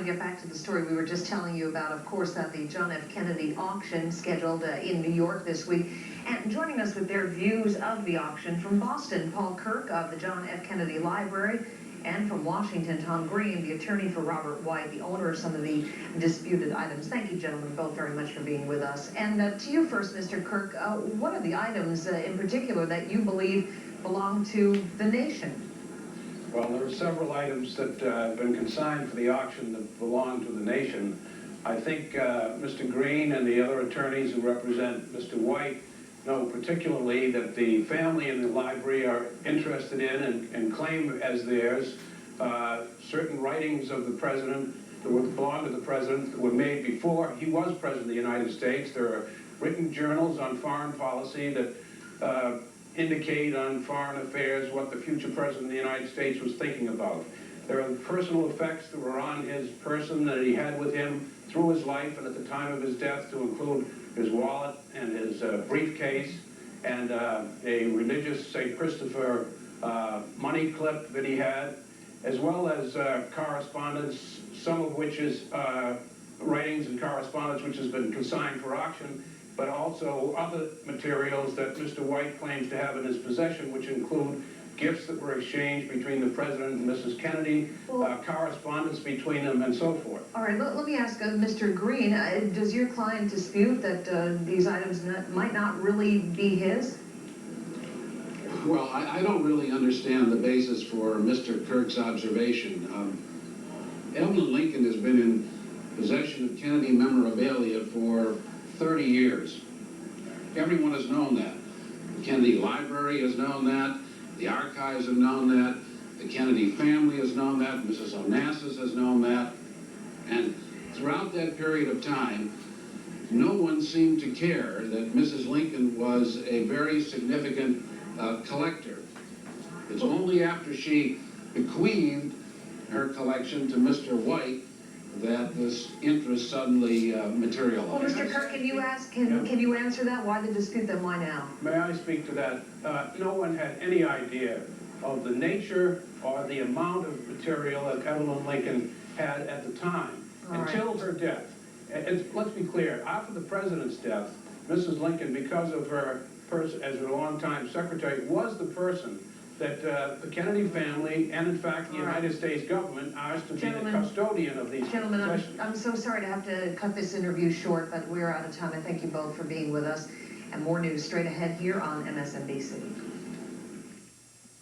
to get back to the story we were just telling you about, of course, that the John F. Kennedy auction scheduled in New York this week. And joining us with their views of the auction from Boston, Paul Kirk of the John F. Kennedy Library, and from Washington, Tom Green, the attorney for Robert White, the owner of some of the disputed items. Thank you, gentlemen, both very much for being with us. And to you first, Mr. Kirk, what are the items in particular that you believe belong to the nation? Well, there are several items that have been consigned for the auction that belong to the nation. I think Mr. Green and the other attorneys who represent Mr. White know particularly that the family and the library are interested in and claim as theirs certain writings of the president that belong to the president that were made before he was president of the United States. There are written journals on foreign policy that indicate on foreign affairs what the future president of the United States was thinking about. There are personal effects that were on his person that he had with him through his life and at the time of his death, to include his wallet and his briefcase and a religious St. Christopher money clip that he had, as well as correspondence, some of which is writings and correspondence which has been consigned for auction, but also other materials that Mr. White claims to have in his possession, which include gifts that were exchanged between the President and Mrs. Kennedy, correspondence between them, and so forth. All right, let me ask Mr. Green, does your client dispute that these items might not really be his? Well, I don't really understand the basis for Mr. Kirk's observation. Abraham Lincoln has been in possession of Kennedy memorabilia for 30 years. Everyone has known that. The Kennedy Library has known that. The archives have known that. The Kennedy family has known that. Mrs. Onassis has known that. And throughout that period of time, no one seemed to care that Mrs. Lincoln was a very significant collector. It's only after she bequeathed her collection to Mr. White that this interest suddenly materialized. Well, Mr. Kirk, can you answer that? Why the dispute, then why now? May I speak to that? No one had any idea of the nature or the amount of material that Evelyn Lincoln had at the time, until her death. And let's be clear, after the president's death, Mrs. Lincoln, because of her person as her longtime secretary, was the person that the Kennedy family and, in fact, the United States government asked to be the custodian of these possessions. I'm so sorry to have to cut this interview short, but we're out of time. I thank you both for being with us. And more news straight ahead here on MSNBC.